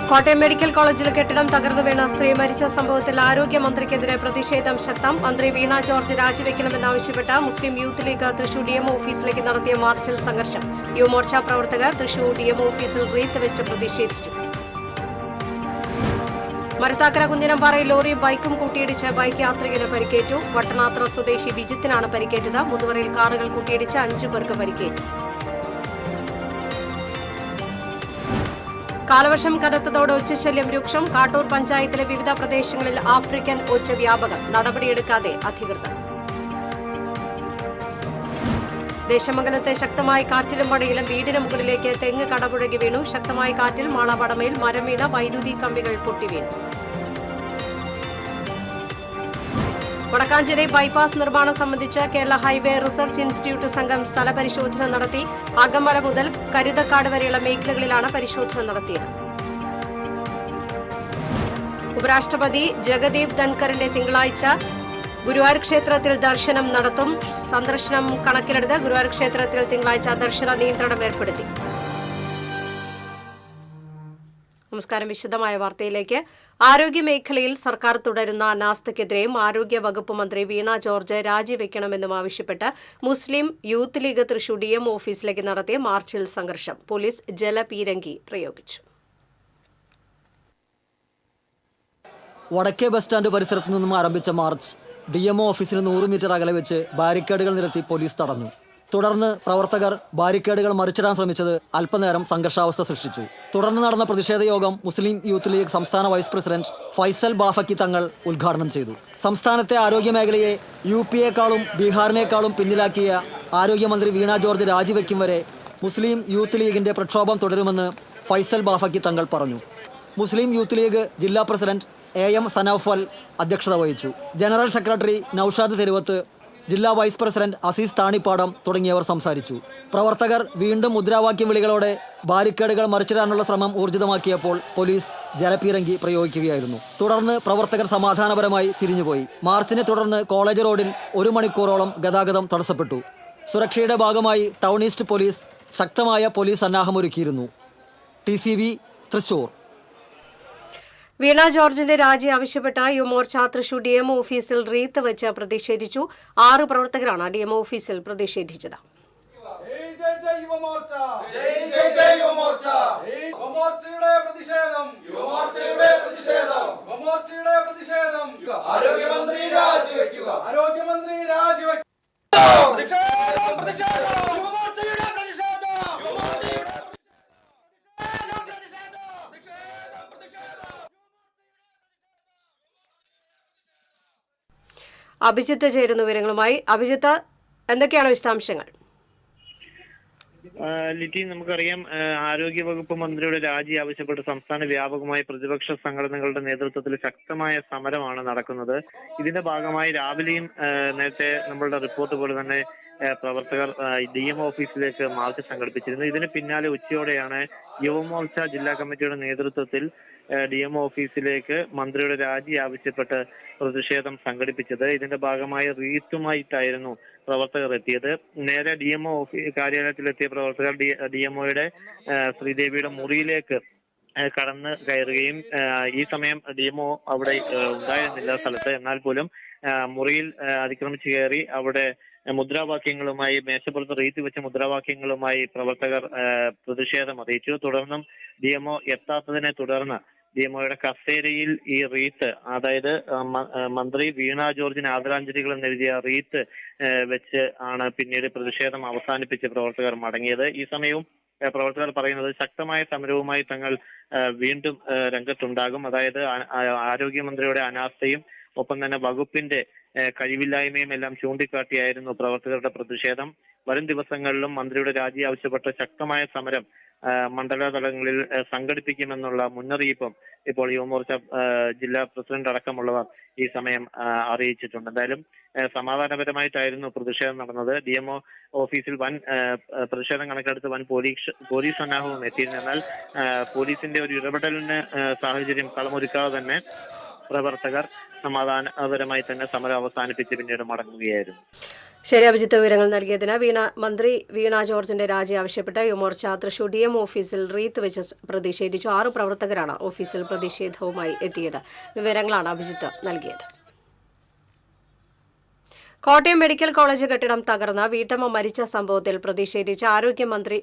Kottayam medical കോളേജിൽ കെട്ടിടം തകർന്നു വീണ സ്ത്രീ മരിച്ച സംഭവത്തിൽ ആരോഗ്യമന്ത്രിക്കെതിരെ പ്രതിഷേധം ശക്തം. മന്ത്രി വീണ George രാജിവെക്കണമെന്നാവശ്യപ്പെട്ട് Muslim Youth league Thrissur DMO ഓഫീസിലേക്ക് നടത്തിയ മാർച്ചിൽ സംഘർഷം. യുവമോർച്ച പ്രവർത്തകർ തൃശൂർ ഡിഎംഒ ഓഫീസിൽ റീത്ത് വെച്ച് പ്രതിഷേധിച്ചു. മരത്താക്കര കുഞ്ഞിനമ്പാറയിൽ ലോറിയും ബൈക്കും കൂട്ടിയിടിച്ച് ബൈക്ക് യാത്രികന് പരിക്കേറ്റു. വട്ടനാത്ര സ്വദേശി വിജിത്തിനാണ് പരിക്കേറ്റത്. മുതുവറയിൽ കാറുകൾ കൂട്ടിയിടിച്ച് 5 പേർക്ക് പരിക്കേറ്റു. കാലവർഷം കനത്തതോടെ ഒച്ചശല്യം രൂക്ഷം. കാട്ടൂർ പഞ്ചായത്തിലെ വിവിധ പ്രദേശങ്ങളിൽ ആഫ്രിക്കൻ ഒച്ച വ്യാപകം. നടപടിയെടുക്കാതെ അധികൃതർ. ദേശമംഗലത്തെ ശക്തമായ കാറ്റിലും മഴയിലും വീടിന് മുകളിലേക്ക് തെങ്ങ് കടപുഴകി വീണു. ശക്തമായ കാറ്റിൽ മാളവടമയിൽ മരം വീണ വൈദ്യുതി കമ്പികൾ പൊട്ടിവീണു. വടക്കാഞ്ചേരി ബൈപ്പാസ് നിർമ്മാണം സംബന്ധിച്ച് കേരള ഹൈവേ റിസർച്ച് ഇൻസ്റ്റിറ്റ്യൂട്ട് സംഘം സ്ഥലപരിശോധന നടത്തി. അകമല മുതൽ കരുതക്കാട് വരെയുള്ള മേഖലകളിലാണ് പരിശോധന നടത്തിയത്. ഉപരാഷ്ട്രപതി ജഗദീപ് ധൻഖറിന്റെ തിങ്കളാഴ്ച ഗുരുവായൂർ ക്ഷേത്രത്തിൽ ദർശനം നടത്തും. സന്ദർശനം കണക്കിലെടുത്ത് ഗുരുവായൂർ ക്ഷേത്രത്തിൽ തിങ്കളാഴ്ച ദർശന നിയന്ത്രണം ഏർപ്പെടുത്തി. നമസ്കാരം. വിശദമായ വാർത്തയിലേക്ക്. ആരോഗ്യമേഖലയിൽ സർക്കാർ തുടരുന്ന അനാസ്ഥയ്ക്കെതിരെയും ആരോഗ്യ വകുപ്പ് മന്ത്രി വീണ ജോർജ് രാജിവെക്കണമെന്നും ആവശ്യപ്പെട്ട് മുസ്ലിം യൂത്ത് ലീഗ് തൃശൂർ ഡിഎംഒ ഓഫീസിലേക്ക് നടത്തിയ മാർച്ചിൽ സംഘർഷം. പോലീസ് ജലപീരങ്കി പ്രയോഗിച്ചു. വടക്കേ ബസ് സ്റ്റാൻഡ് പരിസരത്തു നിന്നും ആരംഭിച്ച മാർച്ച് ഡിഎംഒ ഓഫീസിന് 100 മീറ്റർ അകലെ വെച്ച് ബാരിക്കേഡുകൾ നിരത്തി പോലീസ് തടഞ്ഞു. തുടർന്ന് പ്രവർത്തകർ ബാരിക്കേഡുകൾ മറിച്ചിടാൻ ശ്രമിച്ചത് അല്പനേരം സംഘർഷാവസ്ഥ സൃഷ്ടിച്ചു. തുടർന്ന് നടന്ന പ്രതിഷേധ യോഗം മുസ്ലിം യൂത്ത് ലീഗ് സംസ്ഥാന വൈസ് പ്രസിഡന്റ് ഫൈസൽ ബാഫക്കി തങ്ങൾ ഉദ്ഘാടനം ചെയ്തു. സംസ്ഥാനത്തെ ആരോഗ്യമേഖലയെ യുപിയെക്കാളും ബീഹാറിനേക്കാളും പിന്നിലാക്കിയ ആരോഗ്യമന്ത്രി വീണ ജോർജ് രാജിവെക്കും വരെ മുസ്ലിം യൂത്ത് ലീഗിന്റെ പ്രക്ഷോഭം തുടരുമെന്ന് ഫൈസൽ ബാഫക്കി തങ്ങൾ പറഞ്ഞു. മുസ്ലിം യൂത്ത് ലീഗ് ജില്ലാ പ്രസിഡന്റ് AM സനൌഫൽ അധ്യക്ഷത വഹിച്ചു. ജനറൽ സെക്രട്ടറി നൌഷാദ് തെരുവത്ത്, ജില്ലാ വൈസ് പ്രസിഡന്റ് അസീസ് താണിപ്പാടം തുടങ്ങിയവർ സംസാരിച്ചു. പ്രവർത്തകർ വീണ്ടും മുദ്രാവാക്യം വിളികളോടെ ബാരിക്കേഡുകൾ മറിച്ചിടാനുള്ള ശ്രമം ഊർജിതമാക്കിയപ്പോൾ പോലീസ് ജലപീരങ്കി പ്രയോഗിക്കുകയായിരുന്നു. തുടർന്ന് പ്രവർത്തകർ സമാധാനപരമായി പിരിഞ്ഞുപോയി. മാർച്ചിനെ തുടർന്ന് കോളേജ് റോഡിൽ 1 മണിക്കൂറോളം ഗതാഗതം തടസ്സപ്പെട്ടു. സുരക്ഷയുടെ ഭാഗമായി ടൗൺ ഈസ്റ്റ് പോലീസ് ശക്തമായ പോലീസ് സന്നാഹമൊരുക്കിയിരുന്നു. TCV തൃശൂർ. വീണ ജോർജിന്റെ രാജി ആവശ്യപ്പെട്ട യുവമോർച്ച തൃശൂർ ഡിഎംഒ ഓഫീസിൽ റീത്ത് വെച്ച് പ്രതിഷേധിച്ചു. 6 പ്രവർത്തകരാണ് ഡിഎംഒ ഓഫീസിൽ പ്രതിഷേധിച്ചത്. അഭിജിത്ത് ചേരുന്ന വിവരങ്ങളുമായി. അഭിജിത്ത്, എന്തൊക്കെയാണ് വിശദാംശങ്ങൾ? ലിറ്റി, നമുക്കറിയാം ആരോഗ്യവകുപ്പ് മന്ത്രിയുടെ രാജി ആവശ്യപ്പെട്ട് സംസ്ഥാന വ്യാപകമായി പ്രതിപക്ഷ സംഘടനകളുടെ നേതൃത്വത്തിൽ ശക്തമായ സമരമാണ് നടക്കുന്നത്. ഇതിന്റെ ഭാഗമായി രാവിലെയും നേരത്തെ നമ്മളുടെ റിപ്പോർട്ട് പോലെ തന്നെ പ്രവർത്തകർ ഡിഎംഒ ഓഫീസിലേക്ക് മാർച്ച് സംഘടിപ്പിച്ചിരുന്നു. ഇതിന് പിന്നാലെ ഉച്ചയോടെയാണ് യുവമോർച്ച ജില്ലാ കമ്മിറ്റിയുടെ നേതൃത്വത്തിൽ ഡിഎംഒ ഓഫീസിലേക്ക് മന്ത്രിയുടെ രാജി ആവശ്യപ്പെട്ട് പ്രതിഷേധം സംഘടിപ്പിച്ചത്. ഇതിന്റെ ഭാഗമായി റീത്തുമായിട്ടായിരുന്നു പ്രവർത്തകർ എത്തിയത്. നേരെ ഡിഎംഒ കാര്യാലയത്തിലെത്തിയ പ്രവർത്തകർ ഡിഎംഒയുടെ ശ്രീദേവിയുടെ മുറിയിലേക്ക് കടന്ന് കയറുകയും ഈ സമയം ഡിഎംഒ അവിടെ ഉണ്ടായിരുന്നില്ല സ്ഥലത്ത്. എന്നാൽ പോലും മുറിയിൽ അതിക്രമിച്ചു കയറി അവിടെ മുദ്രാവാക്യങ്ങളുമായി, മേശപ്പുറത്ത് റീത്ത് വെച്ച മുദ്രാവാക്യങ്ങളുമായി പ്രവർത്തകർ പ്രതിഷേധം അറിയിച്ചു. തുടർന്നും ഡിഎംഒ എത്താത്തതിനെ തുടർന്ന് ഡിഎംഒയുടെ കസേരയിൽ ഈ റീത്ത്, അതായത് മന്ത്രി വീണ ജോർജിന് ആദരാഞ്ജലികൾ എന്നെഴുതിയ റീത്ത് വെച്ച് ആണ് പിന്നീട് പ്രതിഷേധം അവസാനിപ്പിച്ച് പ്രവർത്തകർ മടങ്ങിയത്. ഈ സമയവും പ്രവർത്തകർ പറയുന്നത് ശക്തമായ സമരവുമായി തങ്ങൾ വീണ്ടും രംഗത്തുണ്ടാകും. അതായത് ആരോഗ്യമന്ത്രിയുടെ അനാസ്ഥയും ഒപ്പം തന്നെ വകുപ്പിന്റെ കഴിവില്ലായ്മയും എല്ലാം ചൂണ്ടിക്കാട്ടിയായിരുന്നു പ്രവർത്തകരുടെ പ്രതിഷേധം. വരും ദിവസങ്ങളിലും മന്ത്രിയുടെ രാജി ആവശ്യപ്പെട്ട ശക്തമായ സമരം മണ്ഡല തലങ്ങളിൽ സംഘടിപ്പിക്കുമെന്നുള്ള മുന്നറിയിപ്പും ഇപ്പോൾ യുവമോർച്ച ജില്ലാ പ്രസിഡന്റ് അടക്കമുള്ളവർ ഈ സമയം അറിയിച്ചിട്ടുണ്ട്. എന്തായാലും സമാധാനപരമായിട്ടായിരുന്നു പ്രതിഷേധം നടന്നത്. ഡിഎംഒ ഓഫീസിൽ വൻ പ്രതിഷേധം കണക്കെടുത്ത് വൻ പോലീസ് സന്നാഹവും എത്തിയിരുന്നു. എന്നാൽ പോലീസിന്റെ ഒരു ഇടപെടലിന് സാഹചര്യം കളമൊരുക്കാതെ തന്നെ പ്രവർത്തകർ സമാധാനപരമായി തന്നെ സമരം അവസാനിപ്പിച്ച് പിന്നീട് മടങ്ങുകയായിരുന്നു. ശരി, അഭിജിത്ത് വിവരങ്ങൾ നൽകിയതിന് മന്ത്രി വീണ ജോർജിന്റെ രാജി ആവശ്യപ്പെട്ട് യുവമോർച്ച തൃശൂർ DM ഓഫീസിൽ റീത്ത് വെച്ച് പ്രതിഷേധിച്ചു. 6 പ്രവർത്തകരാണ് ഓഫീസിൽ പ്രതിഷേധവുമായി എത്തിയത്. വിവരങ്ങളാണ് അഭിജിത്ത് നൽകിയത്. കോട്ടയം മെഡിക്കൽ കോളേജ് കെട്ടിടം തകർന്ന വീട്ടമ്മ മരിച്ച സംഭവത്തിൽ പ്രതിഷേധിച്ച് ആരോഗ്യമന്ത്രി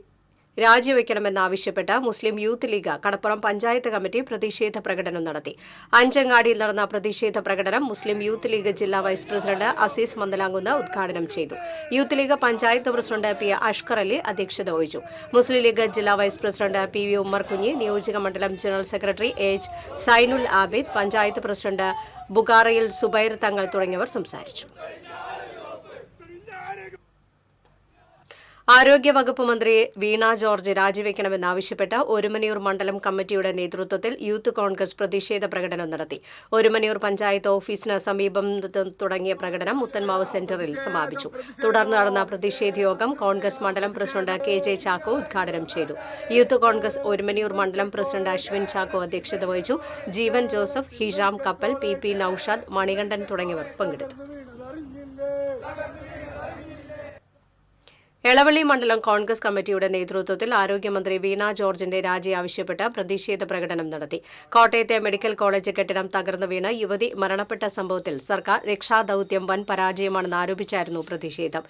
രാജിവെക്കണമെന്നാവശ്യപ്പെട്ട് Muslim Youth League Kadappuram panchayat committee പ്രതിഷേധ പ്രകടനം നടത്തി. അഞ്ചങ്ങാടിയിൽ നടന്ന പ്രതിഷേധ പ്രകടനം മുസ്ലിം യൂത്ത് ലീഗ് ജില്ലാ വൈസ് പ്രസിഡന്റ് അസീസ് മന്ദലാങ്കുന്ന് ഉദ്ഘാടനം ചെയ്തു. Youth League panchayat president P. Ashkar Ali അധ്യക്ഷത വഹിച്ചു. മുസ്ലിം ലീഗ് ജില്ലാ vice president PV Ummer Kunhi, നിയോജക മണ്ഡലം general secretary H. Sainul Abid, panchayat president ബുഗാറയിൽ സുബൈർ തങ്ങൾ തുടങ്ങിയവർ സംസാരിച്ചു. ആരോഗ്യവകുപ്പ് മന്ത്രി വീണ ജോർജ് രാജിവെക്കണമെന്നാവശ്യപ്പെട്ട് ഒരുമനിയൂർ മണ്ഡലം കമ്മിറ്റിയുടെ നേതൃത്വത്തിൽ യൂത്ത് കോൺഗ്രസ് പ്രതിഷേധ പ്രകടനം നടത്തി. ഒരുമനിയൂർ പഞ്ചായത്ത് ഓഫീസിന് സമീപം തുടങ്ങിയ പ്രകടനം മുത്തൻമാവ് സെന്ററിൽ സമാപിച്ചു. തുടർന്ന് നടന്ന പ്രതിഷേധ യോഗം കോൺഗ്രസ് മണ്ഡലം പ്രസിഡന്റ് KJ ചാക്കോ ഉദ്ഘാടനം ചെയ്തു. യൂത്ത് കോൺഗ്രസ് ഒരുമനിയൂർ മണ്ഡലം പ്രസിഡന്റ് അശ്വിൻ ചാക്കോ അധ്യക്ഷത വഹിച്ചു. ജീവൻ ജോസഫ്, ഹിഷാം കപ്പൽ, PP നൌഷാദ്, മണികണ്ഠൻ തുടങ്ങിയവർ പങ്കെടുത്തു. എളവള്ളി മണ്ഡലം കോൺഗ്രസ് കമ്മിറ്റിയുടെ നേതൃത്വത്തിൽ ആരോഗ്യമന്ത്രി വീണ ജോർജിന്റെ രാജി ആവശ്യപ്പെട്ട് പ്രതിഷേധ പ്രകടനം നടത്തി. കോട്ടയത്തെ മെഡിക്കൽ കോളേജ് കെട്ടിടം തകർന്നു വീണ് യുവതി മരണപ്പെട്ട സംഭവത്തിൽ സർക്കാർ രക്ഷാദൌത്യം വൻ പരാജയമാണെന്ന് ആരോപിച്ചായിരുന്നു പ്രതിഷേധം.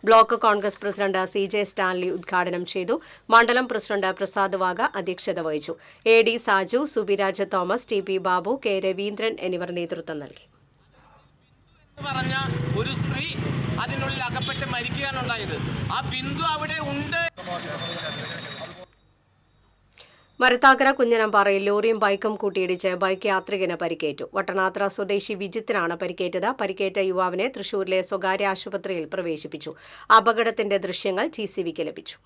Block Congress president CJ Stanley ഉദ്ഘാടനം ചെയ്തു. മണ്ഡലം പ്രസിഡന്റ് പ്രസാദ് വാഗ അധ്യക്ഷത വഹിച്ചു. AD Saju, Subiraj Thomas, TP Babu, K. Raveendran എന്നിവർ നേതൃത്വം നൽകി. പറഞ്ഞ ഒരു സ്ത്രീ അതിനുള്ളിൽ അകപ്പെട്ട് മരിക്കുകയാണുണ്ടായത്. ആ ബിന്ദു അവിടെ ഉണ്ട്. മരത്താക്കര കുഞ്ഞനമ്പാറയിൽ ലോറിയും ബൈക്കും കൂട്ടിയിടിച്ച് ബൈക്ക് യാത്രികന് പരിക്കേറ്റു. വട്ടനാത്ര സ്വദേശി വിജിത്തിനാണ് പരിക്കേറ്റത്. പരിക്കേറ്റ യുവാവിനെ തൃശൂരിലെ സ്വകാര്യ ആശുപത്രിയിൽ പ്രവേശിപ്പിച്ചു. അപകടത്തിന്റെ ദൃശ്യങ്ങൾ TCVക്ക് ലഭിച്ചു.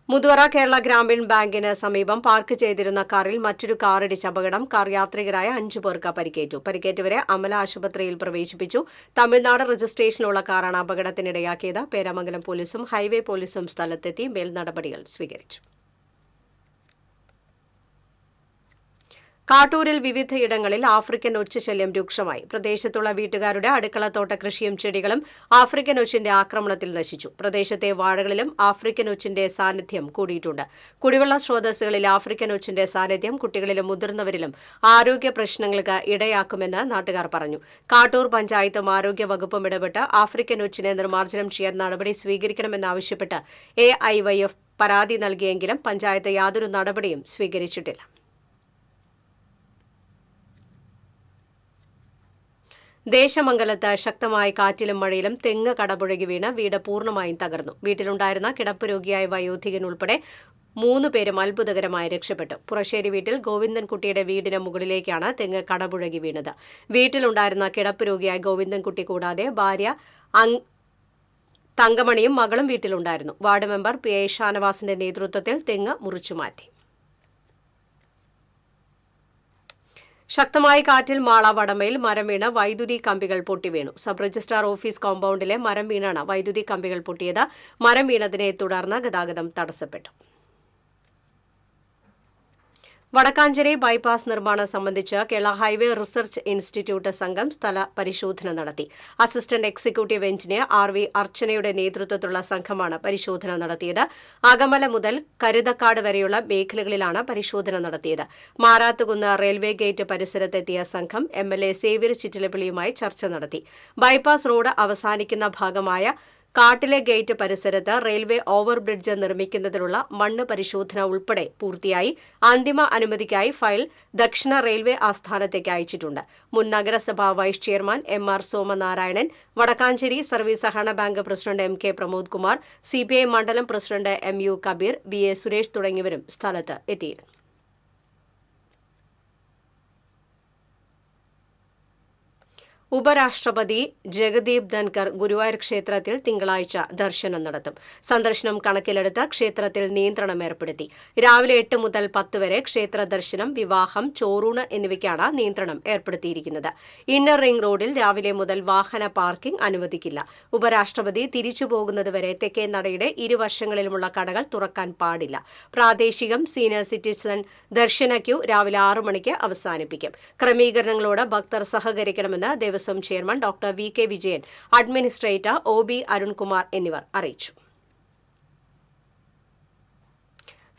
മുതുവറ കേരള ഗ്രാമീൺ ബാങ്കിന് സമീപം പാർക്ക് ചെയ്തിരുന്ന കാറിൽ മറ്റൊരു കാറിടിച്ച അപകടം. കാർ യാത്രികരായ 5 പേർക്ക് പരിക്കേറ്റു. പരിക്കേറ്റവരെ അമല ആശുപത്രിയിൽ പ്രവേശിപ്പിച്ചു. തമിഴ്നാട് രജിസ്ട്രേഷനുള്ള കാറാണ് അപകടത്തിനിടയാക്കിയത്. പേരാമംഗലം പോലീസും ഹൈവേ പോലീസും സ്ഥലത്തെത്തി മേൽനടപടികൾ സ്വീകരിച്ചു. കാട്ടൂരിൽ വിവിധയിടങ്ങളിൽ ആഫ്രിക്കൻ ഒച്ചുശല്യം രൂക്ഷമായി. പ്രദേശത്തുള്ള വീട്ടുകാരുടെ അടുക്കളത്തോട്ട കൃഷിയും ചെടികളും ആഫ്രിക്കൻ ഒച്ചിന്റെ ആക്രമണത്തിൽ നശിച്ചു. പ്രദേശത്തെ വാഴകളിലും ആഫ്രിക്കൻ ഒച്ചിന്റെ സാന്നിധ്യം കൂടിയിട്ടുണ്ട്. കുടിവെള്ള സ്രോതസ്സുകളിൽ ആഫ്രിക്കൻ ഒച്ചിന്റെ സാന്നിധ്യം കുട്ടികളിലും മുതിർന്നവരിലും ആരോഗ്യ പ്രശ്നങ്ങൾക്ക് ഇടയാക്കുമെന്ന് നാട്ടുകാർ പറഞ്ഞു. കാട്ടൂർ പഞ്ചായത്തും ആരോഗ്യ വകുപ്പും ഇടപെട്ട് ആഫ്രിക്കൻ ഒച്ചിനെ നിർമ്മാർജ്ജനം ചെയ്യാൻ നടപടി സ്വീകരിക്കണമെന്നാവശ്യപ്പെട്ട് AIYF പരാതി നൽകിയെങ്കിലും പഞ്ചായത്ത് യാതൊരു നടപടിയും സ്വീകരിച്ചിട്ടില്ല. ദേശമംഗലത്ത് ശക്തമായ കാറ്റിലും മഴയിലും തെങ്ങ് കടപുഴകി വീണ് വീട് പൂർണ്ണമായും തകർന്നു. വീട്ടിലുണ്ടായിരുന്ന കിടപ്പ് രോഗിയായ വയോധികൻ ഉൾപ്പെടെ 3 പേരും അത്ഭുതകരമായി രക്ഷപ്പെട്ടു. പുറശ്ശേരി വീട്ടിൽ ഗോവിന്ദൻകുട്ടിയുടെ വീടിന് മുകളിലേക്കാണ് തെങ്ങ് കടപുഴകി വീണത്. വീട്ടിലുണ്ടായിരുന്ന കിടപ്പ് രോഗിയായ ഗോവിന്ദൻകുട്ടി കൂടാതെ ഭാര്യ തങ്കമണിയും മകളും വീട്ടിലുണ്ടായിരുന്നു. വാർഡ് മെമ്പർ PA ഷാനവാസിന്റെ നേതൃത്വത്തിൽ തെങ്ങ് മുറിച്ചുമാറ്റി. ശക്തമായ കാറ്റിൽ മാള വടമയിൽ മരം വീണ് വൈദ്യുതി കമ്പികൾ പൊട്ടിവീണു. സബ് രജിസ്ട്രാർ ഓഫീസ് കോമ്പൗണ്ടിലെ മരം വീണാണ് വൈദ്യുതി കമ്പികൾ പൊട്ടിയത്. മരം വീണതിനെ തുടർന്ന് ഗതാഗതം തടസ്സപ്പെട്ടു. വടക്കാഞ്ചേരി ബൈപ്പാസ് നിർമ്മാണം സംബന്ധിച്ച് കേരള ഹൈവേ റിസർച്ച് ഇൻസ്റ്റിറ്റ്യൂട്ട് സംഘം സ്ഥല പരിശോധന നടത്തി. അസിസ്റ്റന്റ് എക്സിക്യൂട്ടീവ് എഞ്ചിനീയർ RV അർച്ചനയുടെ നേതൃത്വത്തിലുള്ള സംഘമാണ് പരിശോധന നടത്തിയത്. അകമല മുതൽ കരുതക്കാട് വരെയുള്ള മേഖലകളിലാണ് പരിശോധന നടത്തിയത്. മാരാത്തുകുന്ന് റെയിൽവേ ഗേറ്റ് പരിസരത്തെത്തിയ സംഘം MLA സേവ്യർ ചിറ്റിലപ്പിള്ളിയുമായി ചർച്ച നടത്തി. ബൈപ്പാസ് റോഡ് അവസാനിക്കുന്ന ഭാഗമായ കാട്ടിലെ ഗേറ്റ് പരിസരത്ത് റെയിൽവേ ഓവർബ്രിഡ്ജ് നിർമ്മിക്കുന്നതിനുള്ള മണ്ണ് പരിശോധന ഉൾപ്പെടെ പൂർത്തിയായി. അന്തിമ അനുമതിക്കായി ഫയൽ ദക്ഷിണ റെയിൽവേ ആസ്ഥാനത്തേക്ക് അയച്ചിട്ടുണ്ട്. മുൻ നഗരസഭാ vice chairman MR Somanarayanan, Vadakkanchery service സഹകരണ bank president MK Pramod Kumar, CPI മണ്ഡലം president MU Kabeer, BA Suresh തുടങ്ങിയവരും സ്ഥലത്ത് എത്തിയിരുന്നു. ഉപരാഷ്ട്രപതി ജഗദീപ് ധൻകർ ഗുരുവായൂർ ക്ഷേത്രത്തിൽ തിങ്കളാഴ്ച ദർശനം നടത്തും. സന്ദർശനം കണക്കിലെടുത്ത് ക്ഷേത്രത്തിൽ നിയന്ത്രണം ഏർപ്പെടുത്തി. രാവിലെ 8 മുതൽ 10 വരെ ക്ഷേത്ര ദർശനം, വിവാഹം, ചോറൂണ് എന്നിവയ്ക്കാണ് നിയന്ത്രണം ഏർപ്പെടുത്തിയിരിക്കുന്നത്. ഇന്നർ റിംഗ് റോഡിൽ രാവിലെ മുതൽ വാഹന പാർക്കിംഗ് അനുവദിക്കില്ല. ഉപരാഷ്ട്രപതി തിരിച്ചുപോകുന്നതുവരെ തെക്കേ നടയുടെ ഇരുവശങ്ങളിലുമുള്ള കടകൾ തുറക്കാൻ പാടില്ല. പ്രാദേശികം സീനിയർ സിറ്റിസൺ ദർശന ക്യൂ രാവിലെ 6 മണിക്ക് അവസാനിപ്പിക്കും. ക്രമീകരണങ്ങളോട് ഭക്തർ സഹകരിക്കണമെന്ന് Devaswom chairman doctor VK Vijayan, administrator OB Arunkumar എന്നിവർ അറിയിച്ചു.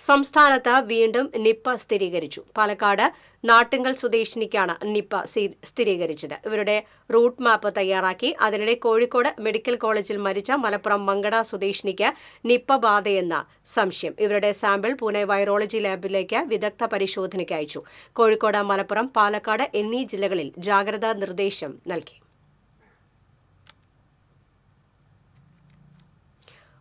സംസ്ഥാനത്ത് വീണ്ടും നിപ്പ സ്ഥിരീകരിച്ചു. പാലക്കാട് നാട്ടിങ്കൽ സ്വദേശിനിക്കാണ് നിപ്പ സ്ഥിരീകരിച്ചത്. ഇവരുടെ റൂട്ട് മാപ്പ് തയ്യാറാക്കി. അതിനിടെ കോഴിക്കോട് മെഡിക്കൽ കോളേജിൽ മരിച്ച മലപ്പുറം മങ്കട സ്വദേശിനിക്ക് നിപ്പ ബാധയെന്ന സംശയം. ഇവരുടെ സാമ്പിൾ പൂനെ വൈറോളജി ലാബിലേക്ക് വിദഗ്ധ പരിശോധനയ്ക്ക് അയച്ചു. കോഴിക്കോട്, മലപ്പുറം, പാലക്കാട് എന്നീ ജില്ലകളിൽ ജാഗ്രതാ നിർദ്ദേശം നൽകി.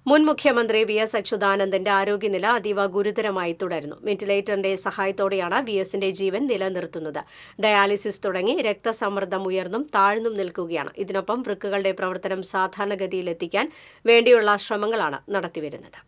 മുൻ മുഖ്യമന്ത്രി VS അച്യുതാനന്ദന്റെ ആരോഗ്യനില അതീവ ഗുരുതരമായി തുടരുന്നു. വെന്റിലേറ്ററിന്റെ സഹായത്തോടെയാണ് VSന്റെ ജീവൻ നിലനിർത്തുന്നത്. ഡയാലിസിസ് തുടങ്ങി രക്തസമ്മർദ്ദം ഉയർന്നും താഴ്ന്നും നിൽക്കുകയാണ്. ഇതിനൊപ്പം വൃക്കകളുടെ പ്രവർത്തനം സാധാരണഗതിയിലെത്തിക്കാൻ വേണ്ടിയുള്ള ശ്രമങ്ങളാണ് നടത്തിവരുന്നത്.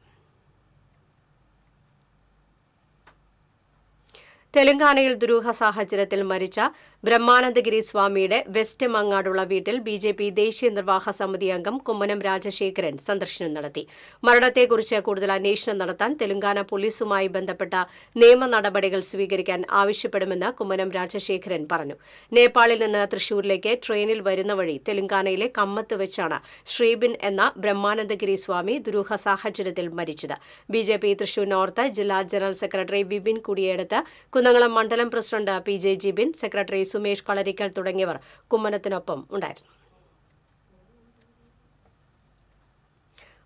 തെലങ്കാനയിൽ ദുരൂഹ സാഹചര്യത്തിൽ മരിച്ച ബ്രഹ്മാനന്ദഗിരി സ്വാമിയുടെ വെസ്റ്റ് മങ്ങാടുള്ള വീട്ടിൽ BJP ദേശീയ നിർവാഹക സമിതി അംഗം കുമ്മനം രാജശേഖരൻ സന്ദർശനം നടത്തി. മരണത്തെക്കുറിച്ച് കൂടുതൽ അന്വേഷണം നടത്താൻ തെലങ്കാന പോലീസുമായി ബന്ധപ്പെട്ട നിയമ നടപടികൾ സ്വീകരിക്കാൻ ആവശ്യപ്പെടുമെന്ന് കുമ്മനം രാജശേഖരൻ പറഞ്ഞു. നേപ്പാളിൽ നിന്ന് തൃശൂരിലേക്ക് ട്രെയിനിൽ വരുന്ന വഴി തെലങ്കാനയിലെ കമ്മത്ത് വെച്ചാണ് ശ്രീബിൻ എന്ന ബ്രഹ്മാനന്ദഗിരി സ്വാമി ദുരൂഹ സാഹചര്യത്തിൽ മരിച്ചത്. BJP തൃശൂർ നോർത്ത് ജില്ലാ ജനറൽ സെക്രട്ടറി വിപിൻ കുടിയെടുത്ത്, കുന്നംകുളം മണ്ഡലം president PJ Jibin, secretary Sumesh Kalarikkal തുടങ്ങിയവർ കുമ്മനത്തിനൊപ്പം ഉണ്ടായിരുന്നു.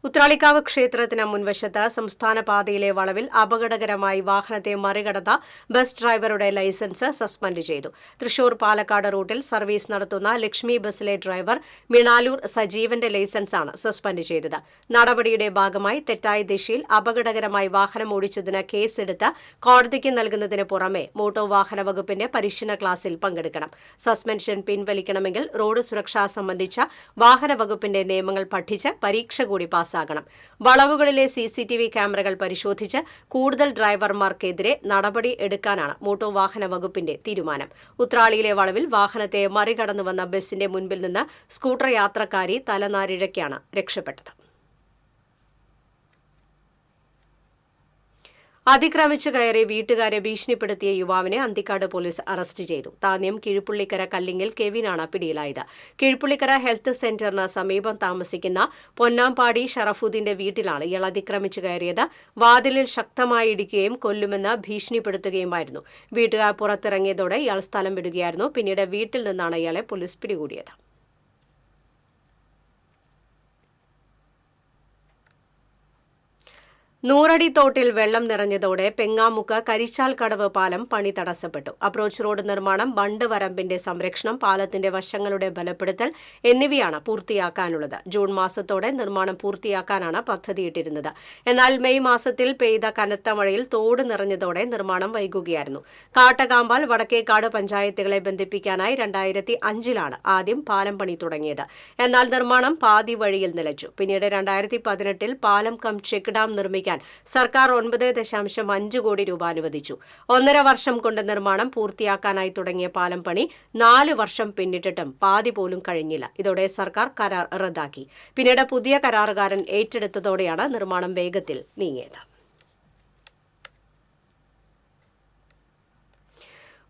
ഉത്രാളിക്കാവ് ക്ഷേത്രത്തിന് മുൻവശത്ത് സംസ്ഥാന പാതയിലെ വളവിൽ അപകടകരമായി വാഹനത്തെ മറികടന്ന ബസ് ഡ്രൈവറുടെ ലൈസൻസ് സസ്പെൻഡ് ചെയ്തു. തൃശൂർ പാലക്കാട് റൂട്ടിൽ സർവീസ് നടത്തുന്ന ലക്ഷ്മി ബസ്സിലെ ഡ്രൈവർ മിണാലൂർ സജീവന്റെ ലൈസൻസാണ് സസ്പെൻഡ് ചെയ്തത്. നടപടിയുടെ ഭാഗമായി തെറ്റായ ദിശയിൽ അപകടകരമായി വാഹനം ഓടിച്ചതിന് കേസെടുത്ത് കോടതിക്ക് നൽകുന്നതിന് പുറമെ മോട്ടോർ വാഹന വകുപ്പിന്റെ പരിശീലന ക്ലാസിൽ പങ്കെടുക്കണം. സസ്പെൻഷൻ പിൻവലിക്കണമെങ്കിൽ റോഡ് സുരക്ഷ സംബന്ധിച്ച വാഹന വകുപ്പിന്റെ നിയമങ്ങൾ പഠിച്ച് പരീക്ഷ കൂടി പാസ്സാക്കണം. വളവുകളിലെ CCTV ക്യാമറകൾ പരിശോധിച്ച് കൂടുതൽ ഡ്രൈവർമാർക്കെതിരെ നടപടി എടുക്കാനാണ് മോട്ടോർ വാഹന വകുപ്പിന്റെ തീരുമാനം. ഉത്രാളിയിലെ വളവിൽ വാഹനത്തെ മറികടന്നു വന്ന ബസിന്റെ മുൻപിൽ നിന്ന് സ്കൂട്ടർ യാത്രക്കാരി തലനാരിഴയ്ക്കാണ് രക്ഷപ്പെട്ടത്. അതിക്രമിച്ചു കയറി വീട്ടുകാരെ ഭീഷണിപ്പെടുത്തിയ യുവാവിനെ അന്തിക്കാട് പോലീസ് അറസ്റ്റ് ചെയ്തു. താന്യം കിഴുപ്പുള്ളിക്കര കല്ലിങ്ങിൽ കെവിനാണ് പിടിയിലായത്. കിഴുപ്പുള്ളിക്കര ഹെൽത്ത് സെന്ററിന് സമീപം താമസിക്കുന്ന പൊന്നാമ്പാടി ഷറഫുദ്ദീന്റെ വീട്ടിലാണ് ഇയാൾ അതിക്രമിച്ചു കയറിയത്. വാതിലിൽ ശക്തമായി ഇടിക്കുകയും കൊല്ലുമെന്ന് ഭീഷണിപ്പെടുത്തുകയുമായിരുന്നു. വീട്ടുകാർ പുറത്തിറങ്ങിയതോടെ ഇയാൾ സ്ഥലം വിടുകയായിരുന്നു. പിന്നീട് വീട്ടിൽ നിന്നാണ് ഇയാളെ പോലീസ് പിടികൂടിയത്. നൂറടി തോട്ടിൽ വെള്ളം നിറഞ്ഞതോടെ പെങ്ങാമുക്ക് കരിച്ചാൽ കടവ് പാലം പണി തടസ്സപ്പെട്ടു. അപ്രോച്ച് റോഡ് നിർമ്മാണം, ബണ്ട് വരമ്പിന്റെ സംരക്ഷണം, പാലത്തിന്റെ വശങ്ങളുടെ ബലപ്പെടുത്തൽ എന്നിവയാണ് പൂർത്തിയാക്കാനുള്ളത്. ജൂൺ മാസത്തോടെ നിർമ്മാണം പൂർത്തിയാക്കാനാണ് പദ്ധതിയിട്ടിരുന്നത്. എന്നാൽ മെയ് മാസത്തിൽ പെയ്ത കനത്ത മഴയിൽ തോട് നിറഞ്ഞതോടെ നിർമ്മാണം വൈകുകയായിരുന്നു. കാട്ടകാമ്പാൽ, വടക്കേക്കാട് പഞ്ചായത്തുകളെ ബന്ധിപ്പിക്കാനായി 2005-ലാണ് ആദ്യം പാലം പണി തുടങ്ങിയത്. എന്നാൽ നിർമ്മാണം പാതി വഴിയിൽ നിലച്ചു. പിന്നീട് 2018-ൽ പാലം കം ചെക്ക് ഡാം നിർമ്മിക്കാൻ സർക്കാർ 9.5 കോടി രൂപ അനുവദിച്ചു. 1.5 വർഷം കൊണ്ട് നിർമ്മാണം പൂർത്തിയാക്കാനായി തുടങ്ങിയ പാലം പണി 4 വർഷം പിന്നിട്ടിട്ടും പാതി പോലും കഴിഞ്ഞില്ല. ഇതോടെ സർക്കാർ കരാർ റദ്ദാക്കി. പിന്നീട് പുതിയ കരാറുകാരൻ ഏറ്റെടുത്തതോടെയാണ് നിർമ്മാണം വേഗത്തിൽ നീങ്ങിയത്.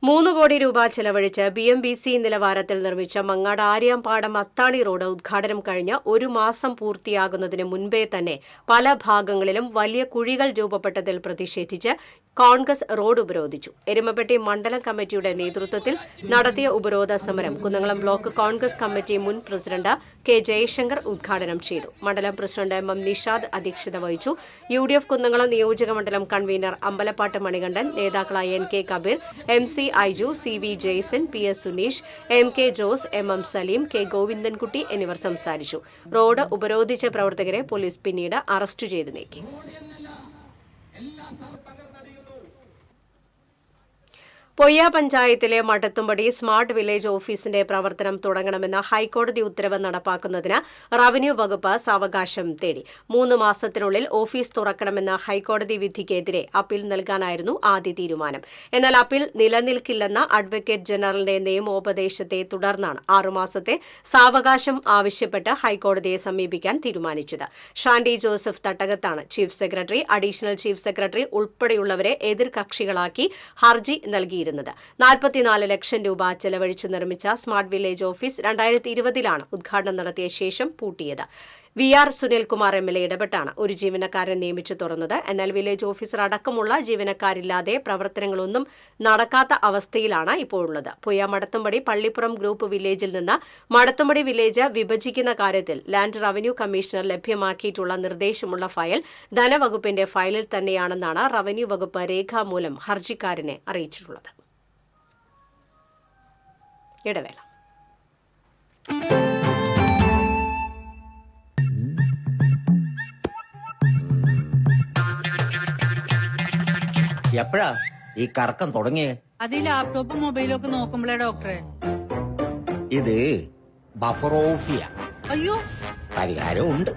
3 കോടി രൂപ ചെലവഴിച്ച് BMBC നിലവാരത്തിൽ നിർമ്മിച്ച മങ്ങാട് ആര്യാമ്പാടം അത്താണി റോഡ് ഉദ്ഘാടനം കഴിഞ്ഞ് 1 മാസം പൂർത്തിയാകുന്നതിന് മുൻപേ തന്നെ പല ഭാഗങ്ങളിലും വലിയ കുഴികൾ രൂപപ്പെട്ടതിൽ പ്രതിഷേധിച്ച് കോൺഗ്രസ് റോഡ് ഉപരോധിച്ചു. എരുമപ്പെട്ടി മണ്ഡലം കമ്മിറ്റിയുടെ നേതൃത്വത്തിൽ നടത്തിയ ഉപരോധ സമരം കുന്നംകുളം ബ്ലോക്ക് കോൺഗ്രസ് കമ്മിറ്റി മുൻ പ്രസിഡന്റ് K. ജയശങ്കർ ഉദ്ഘാടനം ചെയ്തു. മണ്ഡലം പ്രസിഡന്റ് MM നിഷാദ് അധ്യക്ഷത വഹിച്ചു. UDF കുന്നംകുളം നിയോജക മണ്ഡലം കൺവീനർ അമ്പലപ്പാട്ട് മണികണ്ഠൻ, നേതാക്കളായ NK Kabeer, MC Aiju, CV Jaison, PS Suneesh, MK Jose, MM Saleem, K. Govindankutty എന്നിവർ സംസാരിച്ചു. റോഡ് ഉപരോധിച്ച പ്രവർത്തകരെ പോലീസ് പിന്നീട് അറസ്റ്റ് ചെയ്ത് നീക്കി. പൊയ്യ പഞ്ചായത്തിലെ മടത്തുംപടി സ്മാർട്ട് വില്ലേജ് ഓഫീസിന്റെ പ്രവർത്തനം തുടങ്ങണമെന്ന ഹൈക്കോടതി ഉത്തരവ് നടപ്പാക്കുന്നതിന് റവന്യൂ വകുപ്പ് സാവകാശം തേടി. 3 മാസത്തിനുള്ളിൽ ഓഫീസ് തുറക്കണമെന്ന ഹൈക്കോടതി വിധിക്കെതിരെ അപ്പീൽ നൽകാനായിരുന്നു ആദ്യ തീരുമാനം. എന്നാൽ അപ്പീൽ നിലനിൽക്കില്ലെന്ന അഡ്വക്കേറ്റ് ജനറലിന്റെ നിയമോപദേശത്തെ തുടർന്നാണ് 6 മാസത്തെ സാവകാശം ആവശ്യപ്പെട്ട് ഹൈക്കോടതിയെ സമീപിക്കാൻ തീരുമാനിച്ചത്. ഷാൻഡി ജോസഫ് തട്ടകത്താണ് chief secretary, additional chief secretary ഉൾപ്പെടെയുള്ളവരെ എതിർകക്ഷികളാക്കി ഹർജി നൽകിയിരുന്നത്. 44 ലക്ഷം രൂപ ചെലവഴിച്ച് നിർമ്മിച്ച സ്മാർട്ട് വില്ലേജ് ഓഫീസ് 2020-ലാണ് ഉദ്ഘാടനം നടത്തിയ ശേഷം പൂട്ടിയത്. VR സുനിൽകുമാർ MLA ഇടപെട്ടാണ് ഒരു ജീവനക്കാരനെ നിയമിച്ചു തുറന്നത്. എന്നാൽ വില്ലേജ് ഓഫീസർ അടക്കമുള്ള ജീവനക്കാരില്ലാതെ പ്രവർത്തനങ്ങളൊന്നും നടക്കാത്ത അവസ്ഥയിലാണ് ഇപ്പോഴുള്ളത്. പൊയ്യ മടത്തുംപടി പള്ളിപ്പുറം ഗ്രൂപ്പ് വില്ലേജിൽ നിന്ന് മടത്തുംപടി വില്ലേജ് വിഭജിക്കുന്ന കാര്യത്തിൽ ലാൻഡ് റവന്യൂ കമ്മീഷണർ ലഭ്യമാക്കിയിട്ടുള്ള നിർദ്ദേശമുള്ള ഫയൽ ധനവകുപ്പിന്റെ ഫയലിൽ തന്നെയാണെന്നാണ് റവന്യൂ വകുപ്പ് രേഖാമൂലം ഹർജിക്കാരനെ അറിയിച്ചിട്ടുള്ളത്. ഇടവേള. എപ്പോഴാ ഈ കറക്കം തുടങ്ങിയേ? അത് ഈ ലാപ്ടോപ്പും മൊബൈലും ഒക്കെ നോക്കുമ്പോഴേ ഡോക്ടറെ. ഇത് ബഫറോഫിയ. അയ്യോ, പരിഹാരം ഉണ്ട്.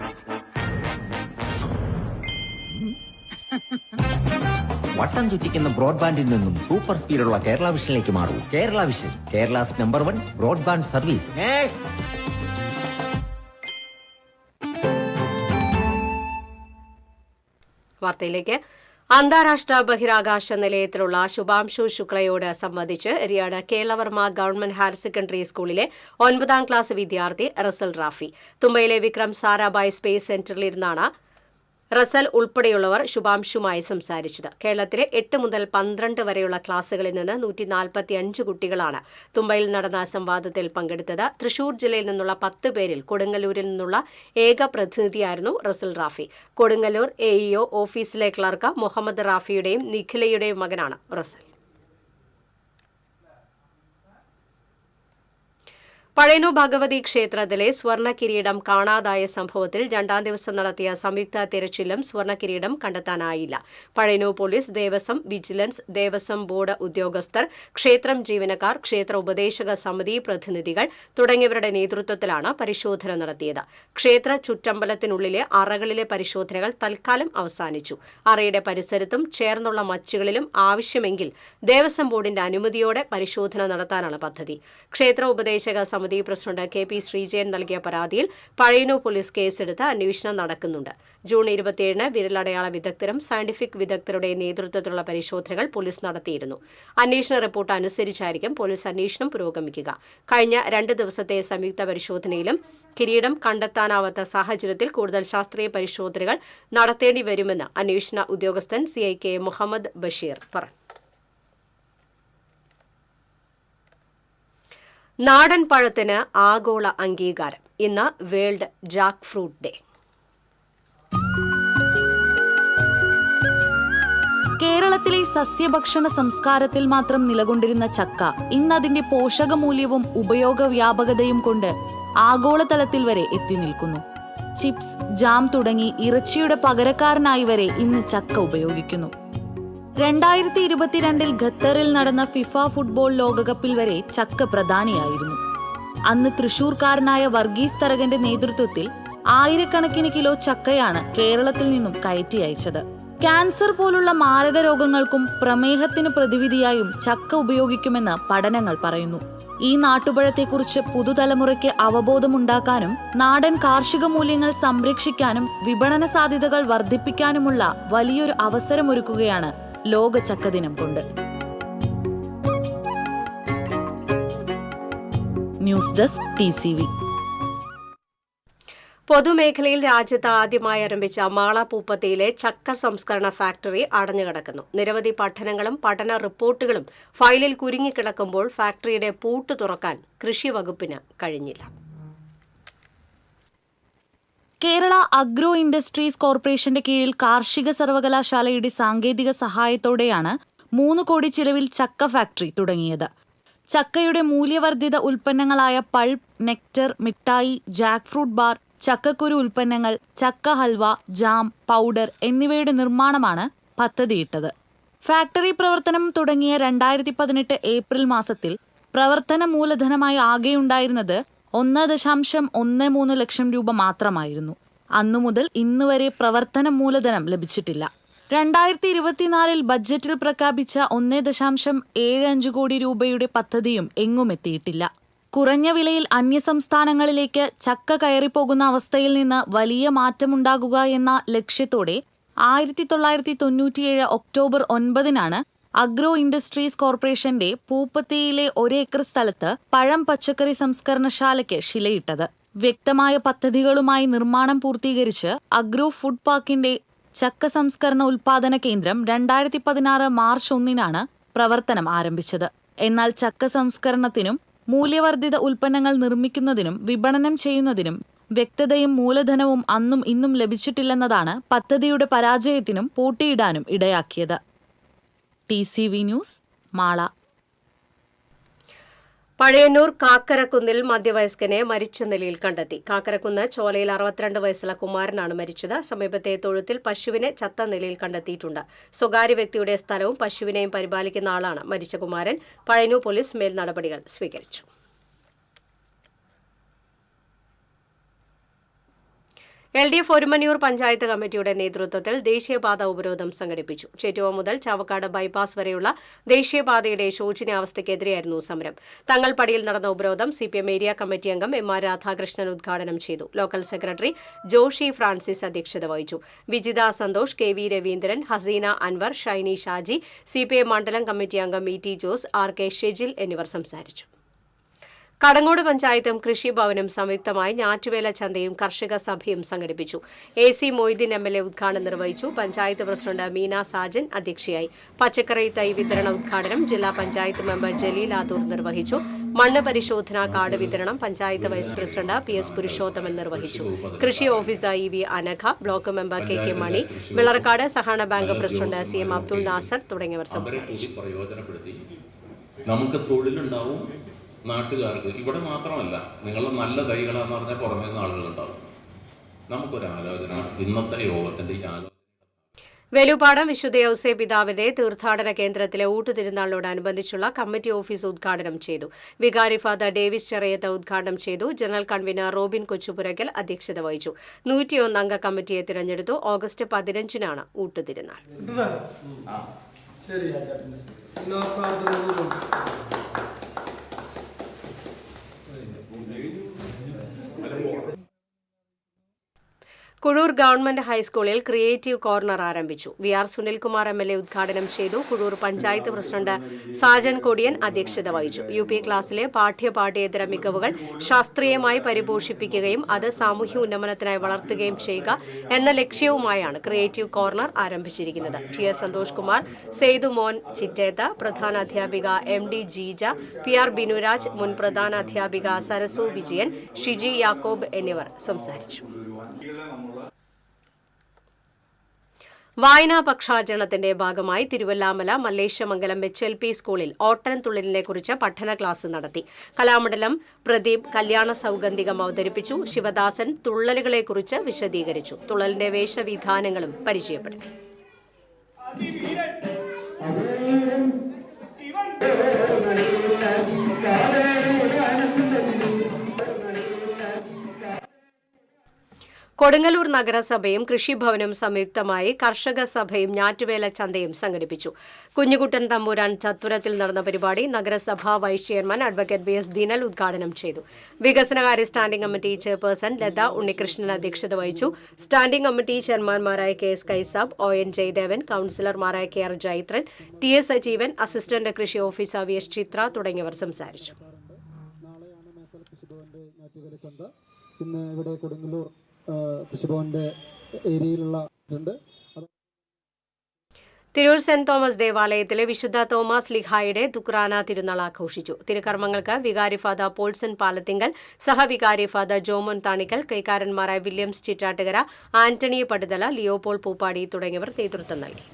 വട്ടം ചുറ്റിക്കുന്ന ബ്രോഡ്ബാൻഡിൽ നിന്നും സൂപ്പർ സ്പീഡുള്ള കേരള വിഷനിലേക്ക് മാറൂ. Kerala vision, Kerala's number 1 broadband service. വാർത്തയിലേക്ക്. അന്താരാഷ്ട്ര ബഹിരാകാശ നിലയത്തിലുള്ള ശുഭാംശു ശുക്ലയോട് സംബന്ധിച്ച് Eriyad Keralavarma government higher secondary സ്കൂളിലെ 9ാം ക്ലാസ് വിദ്യാർത്ഥി റസൽ റാഫി. തുമ്പയിലെ വിക്രം സാരാഭായ് സ്പേസ് സെന്ററിലിരുന്നാണ് റസൽ ഉൾപ്പെടെയുള്ളവർ ശുഭാംശുമായി സംസാരിച്ചത്. കേരളത്തിലെ 8 മുതൽ 12 വരെയുള്ള ക്ലാസുകളിൽ നിന്ന് 145 കുട്ടികളാണ് തുമ്പയിൽ നടന്ന സംവാദത്തിൽ പങ്കെടുത്തത്. തൃശൂർ ജില്ലയിൽ നിന്നുള്ള 10 പേരിൽ കൊടുങ്ങല്ലൂരിൽ നിന്നുള്ള ഏക പ്രതിനിധിയായിരുന്നു റസൽ റാഫി. കൊടുങ്ങല്ലൂർ AEO ഓഫീസിലെ ക്ലർക്ക് മുഹമ്മദ് റാഫിയുടെയും നിഖിലയുടെയും മകനാണ് റസൽ. പഴയന്നൂർ ഭഗവതി ക്ഷേത്രത്തിലെ സ്വർണ്ണ കിരീടം കാണാതായ സംഭവത്തിൽ 2ാം ദിവസം നടത്തിയ സംയുക്ത തിരച്ചിലും സ്വർണ്ണ കിരീടം കണ്ടെത്താനായില്ല. Pazhayannur police, Devaswom vigilance, Devaswom board ഉദ്യോഗസ്ഥർ, ക്ഷേത്രം ജീവനക്കാർ, ക്ഷേത്ര ഉപദേശക സമിതി പ്രതിനിധികൾ തുടങ്ങിയവരുടെ നേതൃത്വത്തിലാണ് പരിശോധന നടത്തിയത്. ക്ഷേത്ര ചുറ്റമ്പലത്തിനുള്ളിലെ അറകളിലെ പരിശോധനകൾ തൽക്കാലം അവസാനിച്ചു. അറയുടെ പരിസരത്തും ചേർന്നുള്ള മച്ചുകളിലും ആവശ്യമെങ്കിൽ ദേവസ്വം ബോർഡിന്റെ അനുമതിയോടെ പരിശോധന നടത്താനാണ് പദ്ധതി. ക്ഷേത്ര ഉപദേശക സമിതി പ്രസിഡന്റ് KP ശ്രീജയൻ നൽകിയ പരാതിയിൽ പഴയന്നൂർ പോലീസ് കേസെടുത്ത് അന്വേഷണം നടക്കുന്നുണ്ട്. ജൂൺ 27-ന് വിരലടയാള വിദഗ്ധരും സയന്റിഫിക് വിദഗ്ധരുടെ നേതൃത്വത്തിലുള്ള പരിശോധനകൾ പോലീസ് നടത്തിയിരുന്നു. അന്വേഷണ റിപ്പോർട്ട് അനുസരിച്ചായിരിക്കും പോലീസ് അന്വേഷണം പുരോഗമിക്കുക. കഴിഞ്ഞ 2 ദിവസത്തെ സംയുക്ത പരിശോധനയിലും കിരീടം കണ്ടെത്താനാവാത്ത സാഹചര്യത്തിൽ കൂടുതൽ ശാസ്ത്രീയ പരിശോധനകൾ നടത്തേണ്ടി വരുമെന്ന് അന്വേഷണ ഉദ്യോഗസ്ഥൻ CIK മുഹമ്മദ് ബഷീർ പറഞ്ഞു. നാടൻ പഴത്തിന് ആഗോള അംഗീകാരം. ഇന്ന് വേൾഡ് ജാക്ക് ഫ്രൂട്ട് ഡേ. കേരളത്തിലെ സസ്യഭക്ഷണ സംസ്കാരത്തിൽ മാത്രം നിലകൊണ്ടിരുന്ന ചക്ക ഇന്നതിന്റെ പോഷകമൂല്യവും ഉപയോഗ വ്യാപകതയും കൊണ്ട് ആഗോളതലത്തിൽ വരെ എത്തി നിൽക്കുന്നു. ചിപ്സ്, ജാം തുടങ്ങി ഇറച്ചിയുടെ പകരക്കാരനായി വരെ ഇന്ന് ചക്ക ഉപയോഗിക്കുന്നു. 2022 ഖത്തറിൽ നടന്ന FIFA ഫുട്ബോൾ ലോകകപ്പിൽ വരെ ചക്ക പ്രധാനിയായിരുന്നു. അന്ന് തൃശൂർക്കാരനായ വർഗീസ് തരകന്റെ നേതൃത്വത്തിൽ 1000കണക്കിന് കിലോ ചക്കയാണ് കേരളത്തിൽ നിന്നും കയറ്റി അയച്ചത്. ക്യാൻസർ പോലുള്ള മാരക രോഗങ്ങൾക്കും പ്രമേഹത്തിന് പ്രതിവിധിയായും ചക്ക ഉപയോഗിക്കുമെന്ന് പഠനങ്ങൾ പറയുന്നു. ഈ നാട്ടുപഴത്തെക്കുറിച്ച് പുതുതലമുറയ്ക്ക് അവബോധമുണ്ടാക്കാനും നാടൻ കാർഷിക മൂല്യങ്ങൾ സംരക്ഷിക്കാനും വിപണന സാധ്യതകൾ വർദ്ധിപ്പിക്കാനുമുള്ള വലിയൊരു അവസരമൊരുക്കുകയാണ് ലോക ചക്ക ദിനം കൊണ്ട്. News desk TCV. പൊതുമേഖലയിൽ രാജ്യത്ത് ആദ്യമായി ആരംഭിച്ച മാളപൂപ്പത്തിയിലെ ചക്ക സംസ്കരണ ഫാക്ടറി അടഞ്ഞുകിടക്കുന്നു. നിരവധി പഠനങ്ങളും പഠന റിപ്പോർട്ടുകളും ഫയലിൽ കുരുങ്ങിക്കിടക്കുമ്പോൾ ഫാക്ടറിയുടെ പൂട്ട് തുറക്കാൻ കൃഷി വകുപ്പിന് കഴിഞ്ഞില്ല. കേരള അഗ്രോ ഇൻഡസ്ട്രീസ് കോർപ്പറേഷന്റെ കീഴിൽ കാർഷിക സർവകലാശാലയുടെ സാങ്കേതിക സഹായത്തോടെയാണ് 3 കോടി ചിലവിൽ ചക്ക ഫാക്ടറി തുടങ്ങിയത്. ചക്കയുടെ മൂല്യവർദ്ധിത ഉൽപ്പന്നങ്ങളായ പൾപ്പ്, നെക്ടർ, മിഠായി, ജാക്ക് ഫ്രൂട്ട് ബാർ, ചക്കക്കുരു ഉൽപ്പന്നങ്ങൾ, ചക്ക ഹൽവ, ജാം, പൗഡർ എന്നിവയുടെ നിർമ്മാണമാണ് പദ്ധതിയിട്ടത്. ഫാക്ടറി പ്രവർത്തനം തുടങ്ങിയ 2018 ഏപ്രിൽ മാസത്തിൽ പ്രവർത്തന മൂലധനമായി ആകെയുണ്ടായിരുന്നത് 1.13 ലക്ഷം രൂപ മാത്രമായിരുന്നു. അന്നു മുതൽ ഇന്ന് വരെ പ്രവർത്തന മൂലധനം ലഭിച്ചിട്ടില്ല. 2024 ബഡ്ജറ്റിൽ പ്രഖ്യാപിച്ച 1.75 കോടി രൂപയുടെ പദ്ധതിയും എങ്ങും എത്തിയിട്ടില്ല. കുറഞ്ഞ വിലയിൽ അന്യസംസ്ഥാനങ്ങളിലേക്ക് ചക്ക കയറിപ്പോകുന്ന അവസ്ഥയിൽ നിന്ന് വലിയ മാറ്റമുണ്ടാകുക എന്ന ലക്ഷ്യത്തോടെ 1997 ഒക്ടോബർ 9 അഗ്രോ ഇൻഡസ്ട്രീസ് കോർപ്പറേഷന്റെ പൂപ്പത്തിയിലെ 1 ഏക്കർ സ്ഥലത്ത് പഴം പച്ചക്കറി സംസ്കരണശാലയ്ക്ക് ശിലയിട്ടത്. വ്യക്തമായ പദ്ധതികളുമായി നിർമ്മാണം പൂർത്തീകരിച്ച് അഗ്രോ ഫുഡ് പാർക്കിന്റെ ചക്ക സംസ്കരണ ഉൽപാദന കേന്ദ്രം 2016 മാർച്ച് 1 പ്രവർത്തനം ആരംഭിച്ചത്. എന്നാൽ ചക്ക സംസ്കരണത്തിനും മൂല്യവർദ്ധിത ഉൽപ്പന്നങ്ങൾ നിർമ്മിക്കുന്നതിനും വിപണനം ചെയ്യുന്നതിനും വ്യക്തതയും മൂലധനവും അന്നും ഇന്നും ലഭിച്ചിട്ടില്ലെന്നതാണ് പദ്ധതിയുടെ പരാജയത്തിനും പോട്ടിയിടാനും ഇടയാക്കിയത്. TCV news, Mala. പഴയന്നൂർ കാക്കരക്കുന്നിൽ മധ്യവയസ്കനെ മരിച്ച നിലയിൽ കണ്ടെത്തി. കാക്കരക്കുന്ന് ചോലയിൽ 62 വയസ്സുള്ള കുമാരനാണ് മരിച്ചത്. സമീപത്തെ തൊഴുത്തിൽ പശുവിനെ ചത്ത നിലയിൽ കണ്ടെത്തിയിട്ടുണ്ട്. സ്വകാര്യ വ്യക്തിയുടെ സ്ഥലവും പശുവിനെയും പരിപാലിക്കുന്ന ആളാണ് മരിച്ച കുമാരൻ. പഴയന്നൂർ പോലീസ് മേൽ നടപടികൾ സ്വീകരിച്ചു. LDF ഒരുമനിയൂർ പഞ്ചായത്ത് കമ്മിറ്റിയുടെ നേതൃത്വത്തിൽ ദേശീയപാത ഉപരോധം സംഘടിപ്പിച്ചു. ചേറ്റുവ മുതൽ ചാവക്കാട് ബൈപ്പാസ് വരെയുള്ള ദേശീയപാതയുടെ ശോചനീയാവസ്ഥയ്ക്കെതിരെയായിരുന്നു സമരം. തങ്ങൾപടിയിൽ നടന്ന ഉപരോധം CPM ഏരിയ കമ്മിറ്റി അംഗം MR രാധാകൃഷ്ണൻ ഉദ്ഘാടനം ചെയ്തു. ലോക്കൽ സെക്രട്ടറി ജോഷി ഫ്രാൻസിസ് അധ്യക്ഷത വഹിച്ചു. വിജിത സന്തോഷ്, KV രവീന്ദ്രൻ, ഹസീന അൻവർ, ഷൈനി ഷാജി, CPM മണ്ഡലം കമ്മിറ്റി അംഗം ET ജോസ്, RK ഷെജിൽ എന്നിവർ സംസാരിച്ചു. കടങ്ങോട് പഞ്ചായത്തും കൃഷിഭവനും സംയുക്തമായി ഞാറ്റുവേല ചന്തയും കർഷക സഭയും സംഘടിപ്പിച്ചു. AC മൊയ്തീൻ MLA ഉദ്ഘാടനം നിർവഹിച്ചു. പഞ്ചായത്ത് പ്രസിഡന്റ് മീന സാജൻ അധ്യക്ഷയായി. പച്ചക്കറി തൈ വിതരണ ഉദ്ഘാടനം ജില്ലാ പഞ്ചായത്ത് മെമ്പർ ജലീൽ ആദൂർ നിർവഹിച്ചു. മണ്ണ് പരിശോധന കാർഡ് വിതരണം panchayat vice president PS Purushothaman നിർവഹിച്ചു. കൃഷി officer EV Anagha, block member KK Mani, Vilarkkad സഹകരണ bank president CM Abdul Nasar തുടങ്ങിയവർ സംസാരിച്ചു. നമുക്ക് തൊഴിലുണ്ടാവും, നാട്ടുകാർക്ക് ഇവിടെ മാത്രമല്ല, നിങ്ങളുടെ നല്ല തൈകളാന്ന് പറഞ്ഞാൽ പുറമേ നിന്ന് ആളുകളുണ്ടാവും. നമുക്കൊരാലോചന, ഇന്നത്തെ യോഗത്തിന്റെ ഈ ആലോചന വേലുപാടം വിശുദ്ധ യൗസേപ്പ് പിതാവിന്റെ തീർത്ഥാടന കേന്ദ്രത്തിലെ ഊട്ടുതിരുനാളിനോടനുബന്ധിച്ചുള്ള കമ്മിറ്റി ഓഫീസ് ഉദ്ഘാടനം ചെയ്തു. വികാരി ഫാദർ ഡേവിസ് ചെറിയത്ത് ഉദ്ഘാടനം ചെയ്തു. ജനറൽ കൺവീനർ റോബിൻ കൊച്ചുപുരയ്ക്കൽ അധ്യക്ഷത വഹിച്ചു. 101 അംഗ കമ്മിറ്റിയെ തിരഞ്ഞെടുത്തു. ഓഗസ്റ്റ് 15 ഊട്ടുതിരുനാൾ. കുഴൂർ ഗവൺമെന്റ് ഹൈസ്കൂളിൽ ക്രിയേറ്റീവ് കോർണർ ആരംഭിച്ചു. VR സുനിൽകുമാർ MLA ഉദ്ഘാടനം ചെയ്തു. കുഴൂർ പഞ്ചായത്ത് പ്രസിഡന്റ് സാജൻ കൊടിയൻ അധ്യക്ഷത വഹിച്ചു. UP ക്ലാസ്സിലെ പാഠ്യേതര മികവുകൾ ശാസ്ത്രീയമായി പരിപോഷിപ്പിക്കുകയും അത് സാമൂഹ്യ ഉന്നമനത്തിനായി വളർത്തുകയും ചെയ്യുക എന്ന ലക്ഷ്യവുമായാണ് ക്രിയേറ്റീവ് കോർണർ ആരംഭിച്ചിരിക്കുന്നത്. TS സന്തോഷ് കുമാർ, സെയ്തു മോൻ ചിറ്റേത്ത, പ്രധാന അധ്യാപിക MD ജീജ, PR ബിനുരാജ്, മുൻ പ്രധാന അധ്യാപിക സരസു വിജയൻ, ഷിജി യാക്കോബ് എന്നിവർ സംസാരിച്ചു. വായനാ പക്ഷാചരണത്തിന്റെ ഭാഗമായി തിരുവല്ലാമല മല്ലേശമംഗലം HLP സ്കൂളിൽ ഓട്ടൻതുള്ളലിനെക്കുറിച്ച് പഠന ക്ലാസ് നടത്തി. കലാമണ്ഡലം പ്രദീപ് കല്യാണ സൗഗന്ധികം അവതരിപ്പിച്ചു. ശിവദാസൻ തുള്ളലുകളെക്കുറിച്ച് വിശദീകരിച്ചു. തുള്ളലിന്റെ വേഷവിധാനങ്ങളും പരിചയപ്പെടുത്തി. കൊടുങ്ങല്ലൂർ നഗരസഭയും കൃഷിഭവനും സംയുക്തമായി കർഷക സഭയും ഞാറ്റുവേല ചന്തയും സംഘടിപ്പിച്ചു. കുഞ്ഞുകുട്ടൻ തമ്പൂരാൻ ചത്തുരത്തിൽ നടന്ന പരിപാടി നഗരസഭാ vice chairman advocate BS Dinal ഉദ്ഘാടനം ചെയ്തു. വികസനകാര്യ standing committee chairperson Latha Unnikrishnan അധ്യക്ഷത വഹിച്ചു. സ്റ്റാൻഡിംഗ് കമ്മിറ്റി ചെയർമാൻമാരായ KS കൈസാബ്, ON ജയദേവൻ, കൌൺസിലർമാരായ KR Jaithran, TS Sajeevan, assistant കൃഷി ഓഫീസർ VS ചിത്ര തുടങ്ങിയവർ സംസാരിച്ചു. ഇന്ന് ഇവിടെ കൊടുങ്ങല്ലൂർ കൃഷിഭവന്റെ ഏരിയയിലുള്ള തിരൂർ സെന്റ് തോമസ് ദേവാലയത്തിലെ വിശുദ്ധ തോമസ് ലിഹായുടെ ദുക്രാന തിരുനാൾ ആഘോഷിച്ചു. തിരുക്കർമ്മങ്ങൾക്ക് വികാരി ഫാദർ പോൾസൺ പാലത്തിങ്കൽ, സഹവികാരി ഫാദർ ജോമോൻ താണിക്കൽ, കൈക്കാരന്മാരായ Williams Chittattukara, Antony Paduthala, Leopol Pooppadi തുടങ്ങിയവർ നേതൃത്വം നൽകി.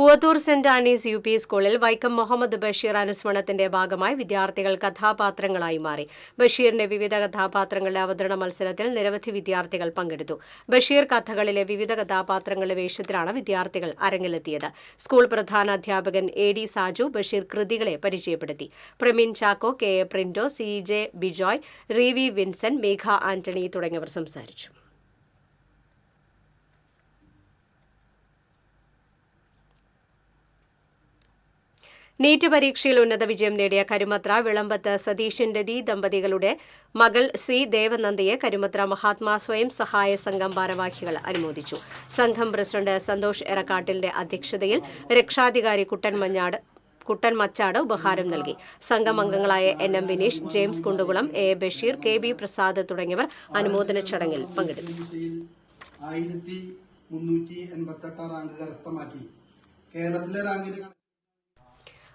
പൂവത്തൂർ സെന്റ് ആനീസ് UP സ്കൂളിൽ വൈക്കം മുഹമ്മദ് ബഷീർ അനുസ്മരണത്തിന്റെ ഭാഗമായി വിദ്യാർത്ഥികൾ കഥാപാത്രങ്ങളായി മാറി. ബഷീറിന്റെ വിവിധ കഥാപാത്രങ്ങളുടെ അവതരണ മത്സരത്തിൽ നിരവധി വിദ്യാർത്ഥികൾ പങ്കെടുത്തു. ബഷീർ കഥകളിലെ വിവിധ കഥാപാത്രങ്ങളുടെ വേഷത്തിലാണ് വിദ്യാർത്ഥികൾ അരങ്ങിലെത്തിയത്. സ്കൂൾ പ്രധാന അധ്യാപകൻ AD സാജു ബഷീർ കൃതികളെ പരിചയപ്പെടുത്തി. Prameen Chacko, KA Printo, CJ Bijoy, Rivi Vincent, Megha Antony തുടങ്ങിയവർ സംസാരിച്ചു. നീറ്റ് പരീക്ഷയിൽ ഉന്നത വിജയം നേടിയ കരുമത്ര വിളമ്പത്ത് സതീഷൻ രതി ദമ്പതികളുടെ മകൾ ശ്രീ ദേവനന്ദയെ കരുമത്ര മഹാത്മാ സ്വയം സഹായ സംഘം ഭാരവാഹികൾ അനുമോദിച്ചു. സംഘം പ്രസിഡന്റ് സന്തോഷ് എറക്കാട്ടിലിന്റെ അധ്യക്ഷതയിൽ രക്ഷാധികാരി കുട്ടൻ മച്ചാട് ഉപഹാരം നൽകി. സംഘം അംഗങ്ങളായ NM Vineesh, James Kundukulam, A Basheer, KB Prasad തുടങ്ങിയവർ അനുമോദന ചടങ്ങിൽ പങ്കെടുത്തു. 1388 റാങ്ക് കരസ്ഥമാക്കി. കേരളത്തിലെ റാങ്കിന്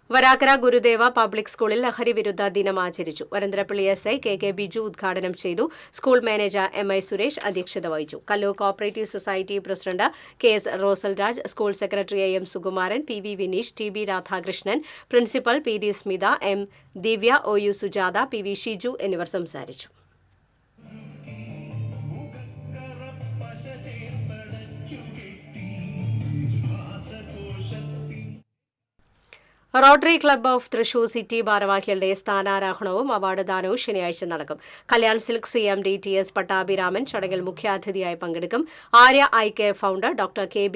വരാക്കര ഗുരുദേവ പബ്ലിക് സ്കൂളിൽ ലഹരി വിരുദ്ധ ദിനം ആചരിച്ചു. വരന്തരപ്പള്ളി SI KK ബിജു ഉദ്ഘാടനം ചെയ്തു. സ്കൂൾ മാനേജർ MI സുരേഷ് അധ്യക്ഷത വഹിച്ചു. Kallur cooperative society president KS Rosalraj, school secretary AM Sukumaran, PV Vineesh, TB Radhakrishnan, principal PD Smitha, M Divya, OU Sujatha, PV Shiju എന്നിവർ സംസാരിച്ചു. Rotary club of Thrissur city ഭാരവാഹികളുടെ സ്ഥാനാരോഹണവും അവാർഡ് ദാനവും ശനിയാഴ്ച നടക്കും. Kalyan silk CMD TS Pattabhiraman ചടങ്ങിൽ മുഖ്യാതിഥിയായി പങ്കെടുക്കും. Arya IK founder doctor KB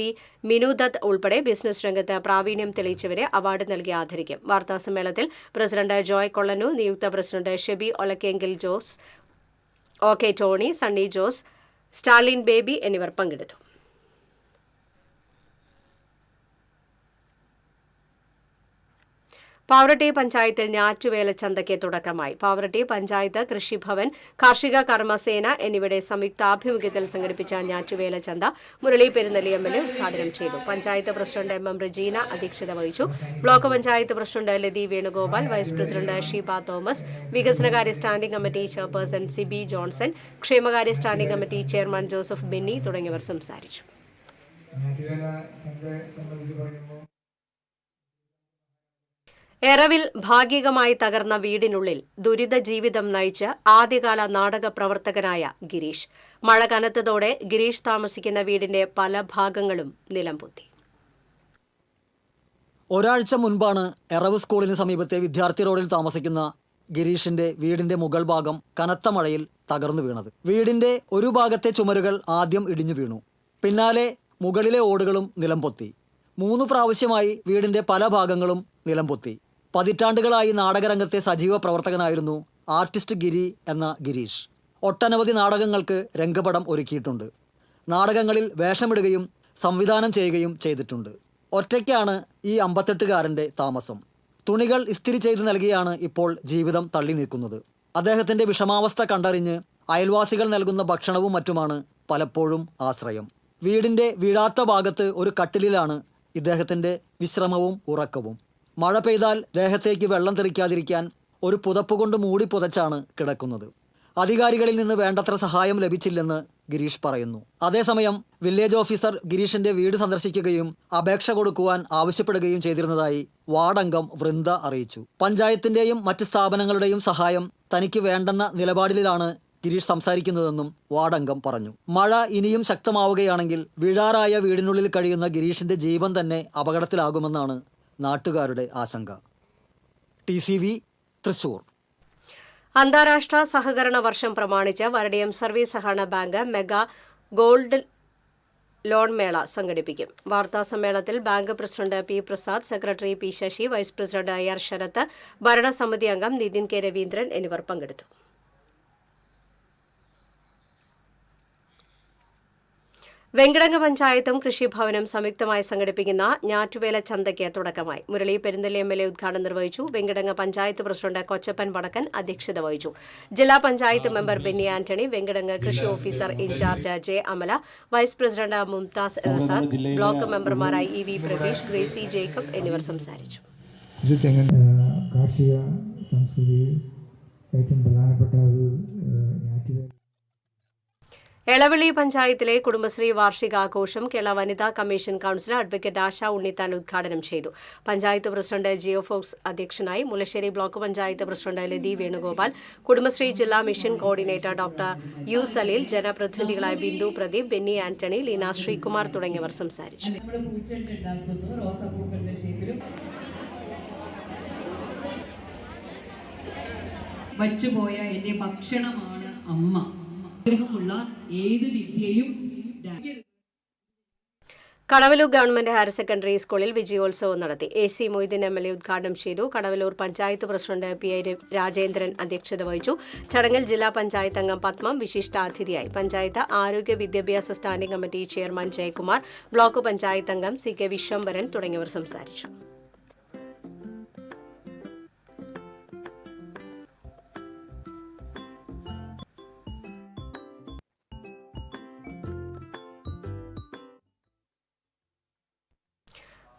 Minudath ഉൾപ്പെടെ ബിസിനസ് രംഗത്ത് പ്രാവീണ്യം തെളിയിച്ചവരെ അവാർഡ് നൽകി ആദരിക്കും. വാർത്താസമ്മേളനത്തിൽ പ്രസിഡന്റ് ജോയ് കൊള്ളനു, നിയുക്ത president Shebi Olakkengil Jose, OK Tony, Sunny Jose, Stalin Baby എന്നിവർ പങ്കെടുത്തു. പാവറട്ടി പഞ്ചായത്തിൽ ഞാറ്റുവേല ചന്തയ്ക്ക് തുടക്കമായി. പാവറട്ടി പഞ്ചായത്ത് കൃഷിഭവൻ, കാർഷിക കർമ്മസേന എന്നിവയുടെ സംയുക്താഭിമുഖ്യത്തിൽ സംഘടിപ്പിച്ച ഞാറ്റുവേല ചന്ത മുരളി പെരുന്നലി MLA ഉദ്ഘാടനം ചെയ്തു. പഞ്ചായത്ത് പ്രസിഡന്റ് MM റജീന അധ്യക്ഷത വഹിച്ചു. Block panchayat president Lathi Venugopal, vice president Sheeba Thomas, വികസനകാര്യ standing committee chairperson Sibi Johnson, ക്ഷേമകാര്യ standing committee chairman Joseph Benny തുടങ്ങിയവർ സംസാരിച്ചു. എറവിൽ ഭാഗികമായി തകർന്ന വീടിനുള്ളിൽ ദുരിത ജീവിതം നയിച്ച് ആദ്യകാല നാടക പ്രവർത്തകനായ ഗിരീഷ്. മഴ കനത്തതോടെ ഗിരീഷ് താമസിക്കുന്ന വീടിന്റെ പല ഭാഗങ്ങളും നിലംപൊത്തി. ഒരാഴ്ച മുൻപാണ് എറവ് സ്കൂളിന് സമീപത്തെ വിദ്യാർത്ഥി റോഡിൽ താമസിക്കുന്ന ഗിരീഷിന്റെ വീടിന്റെ മുകൾ ഭാഗം കനത്ത മഴയിൽ തകർന്നു വീണത്. വീടിന്റെ ഒരു ഭാഗത്തെ ചുമരുകൾ ആദ്യം ഇടിഞ്ഞു വീണു. പിന്നാലെ മുകളിലെ ഓടുകളും നിലംപൊത്തി. 3 പ്രാവശ്യമായി വീടിന്റെ പല ഭാഗങ്ങളും നിലംപൊത്തി. പതിറ്റാണ്ടുകളായി നാടകരംഗത്തെ സജീവ പ്രവർത്തകനായിരുന്നു ആർട്ടിസ്റ്റ് ഗിരി എന്ന ഗിരീഷ്. ഒട്ടനവധി നാടകങ്ങൾക്ക് രംഗപടം ഒരുക്കിയിട്ടുണ്ട്. നാടകങ്ങളിൽ വേഷമിടുകയും സംവിധാനം ചെയ്യുകയും ചെയ്തിട്ടുണ്ട്. ഒറ്റയ്ക്കാണ് ഈ 58-കാരൻ്റെ താമസം. തുണികൾ ഇസ്തിരി ചെയ്ത് നൽകിയാണ് ഇപ്പോൾ ജീവിതം തള്ളി നീക്കുന്നത്. അദ്ദേഹത്തിൻ്റെ വിഷമാവസ്ഥ കണ്ടറിഞ്ഞ് അയൽവാസികൾ നൽകുന്ന ഭക്ഷണവും മറ്റുമാണ് പലപ്പോഴും ആശ്രയം. വീടിൻ്റെ വീഴാത്ത ഭാഗത്ത് ഒരു കട്ടിലിലാണ് ഇദ്ദേഹത്തിൻ്റെ വിശ്രമവും ഉറക്കവും. മഴ പെയ്താൽ ദേഹത്തേക്ക് വെള്ളം തെറിക്കാതിരിക്കാൻ ഒരു പുതപ്പുകൊണ്ട് മൂടി പുതച്ചാണ് കിടക്കുന്നത്. അധികാരികളിൽ നിന്ന് വേണ്ടത്ര സഹായം ലഭിച്ചില്ലെന്ന് ഗിരീഷ് പറയുന്നു. അതേസമയം വില്ലേജ് ഓഫീസർ ഗിരീഷിന്റെ വീട് സന്ദർശിക്കുകയും അപേക്ഷ കൊടുക്കുവാൻ ആവശ്യപ്പെടുകയും ചെയ്തിരുന്നതായി വാർഡംഗം വൃന്ദ അറിയിച്ചു. പഞ്ചായത്തിന്റെയും മറ്റ് സ്ഥാപനങ്ങളുടെയും സഹായം തനിക്ക് വേണ്ടെന്ന നിലപാടിലാണ് ഗിരീഷ് സംസാരിക്കുന്നതെന്നും വാർഡംഗം പറഞ്ഞു. മഴ ഇനിയും ശക്തമാവുകയാണെങ്കിൽ വീഴാറായ വീടിനുള്ളിൽ കഴിയുന്ന ഗിരീഷിന്റെ ജീവൻ തന്നെ അപകടത്തിലാകുമെന്നാണ് നാട്ടുകാരുടെ ആശങ്ക. TCV തൃശൂർ. അന്താരാഷ്ട്ര സഹകരണ വർഷം പ്രമാണിച്ച് വരടിയം സർവീസ് സഹകരണ ബാങ്ക് മെഗാ ഗോൾഡ് ലോൺ മേള സംഘടിപ്പിക്കും. വാർത്താസമ്മേളനത്തിൽ bank president P Prasad, secretary P Sasi, vice president IR Sarath, ഭരണസമിതി അംഗം നിതിൻ K രവീന്ദ്രൻ എന്നിവർ പങ്കെടുത്തു. വെങ്കിടങ്ങ് പഞ്ചായത്തും കൃഷിഭവനും സംയുക്തമായി സംഘടിപ്പിക്കുന്ന ഞാറ്റുവേല ചന്തയ്ക്ക് തുടക്കമായി. മുരളി പെരുന്തലി MLA ഉദ്ഘാടനം നിർവഹിച്ചു. വെങ്കിടങ്ങ് പഞ്ചായത്ത് പ്രസിഡന്റ് കൊച്ചപ്പൻ വടക്കൻ അധ്യക്ഷത വഹിച്ചു. ജില്ലാ panchayat member Benny Antony, Venkitangu കൃഷി officer in charge J Amala, vice president Mumtaz Ershad, block മെമ്പർമാരായി EV പ്രവീഷ്, ഗ്രേസി ജേക്കബ് എന്നിവർ സംസാരിച്ചു. കാർഷിക സംസ്കൃതിയിൽ ഏറ്റവും പ്രധാനപ്പെട്ട ഒരു ഞാറ്റുവേല എളവള്ളി പഞ്ചായത്തിലെ കുടുംബശ്രീ വാർഷികാഘോഷം കേരള വനിതാ commission counsellor advocate Asha Unnithan ഉദ്ഘാടനം ചെയ്തു. പഞ്ചായത്ത് പ്രസിഡന്റ് ജിയോ ഫോക്സ് അധ്യക്ഷനായി. മുല്ലശ്ശേരി ബ്ലോക്ക് പഞ്ചായത്ത് പ്രസിഡന്റ് ലതി വേണുഗോപാൽ, കുടുംബശ്രീ ജില്ലാ mission coordinator doctor U Saleel, ജനപ്രതിനിധികളായ ബിന്ദു പ്രദീപ്, ബെന്നി ആന്റണി, ലീന ശ്രീകുമാർ തുടങ്ങിയവർ സംസാരിച്ചു. വച്ചുപോയ എന്റെ ഭക്ഷണമാണ് അമ്മ. ആഗ്രഹമുള്ള ഏത് വിദ്യയും കടവലൂർ ഗവൺമെന്റ് ഹയർ സെക്കൻഡറി സ്കൂളിൽ വിജയോത്സവം നടത്തി. AC മൊയ്തീൻ MLA ഉദ്ഘാടനം ചെയ്തു. കടവലൂർ പഞ്ചായത്ത് പ്രസിഡന്റ് PI രാജേന്ദ്രൻ അധ്യക്ഷത വഹിച്ചു. ചടങ്ങിൽ ജില്ലാ പഞ്ചായത്ത് അംഗം പത്മം വിശിഷ്ടാതിഥിയായി. പഞ്ചായത്ത് ആരോഗ്യ വിദ്യാഭ്യാസ standing committee chairman Jayakumar, block panchayat അംഗം CK വിശ്വംഭരൻ തുടങ്ങിയവർ സംസാരിച്ചു.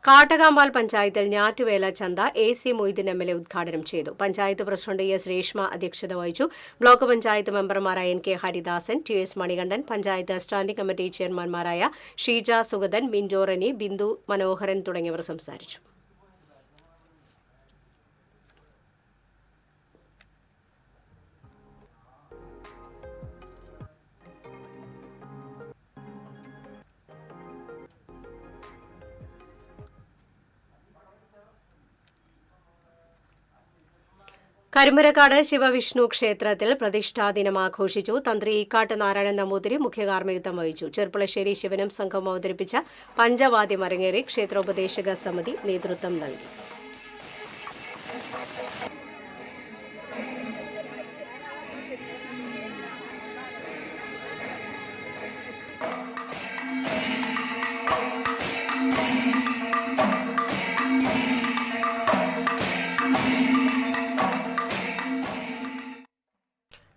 കാട്ടകാമ്പാൽ പഞ്ചായത്തിൽ ഞാറ്റുവേല ചന്ത AC മൊയ്തീൻ MLA ഉദ്ഘാടനം ചെയ്തു. പഞ്ചായത്ത് പ്രസിഡന്റ് S രേഷ്മ അധ്യക്ഷത വഹിച്ചു. ബ്ലോക്ക് പഞ്ചായത്ത് മെമ്പർമാരായ NK Haridasan, TS Manikandan, panchayat standing committee ചെയർമാൻമാരായ ഷീജ സുഗതൻ, ബിൻജോ റെനി, ബിന്ദു മനോഹരൻ തുടങ്ങിയവർ സംസാരിച്ചു. കരിമ്പരക്കാട് ശിവവിഷ്ണു ക്ഷേത്രത്തിൽ പ്രതിഷ്ഠാദിനം ആഘോഷിച്ചു. തന്ത്രി ഈക്കാട്ട് നാരായണൻ നമ്പൂതിരി മുഖ്യകാർമ്മികത്വം വഹിച്ചു. ചെർപ്പുളശ്ശേരി ശിവനും സംഘം അവതരിപ്പിച്ച പഞ്ചവാദ്യം അരങ്ങേറി. ക്ഷേത്രോപദേശക സമിതി നേതൃത്വം നൽകി.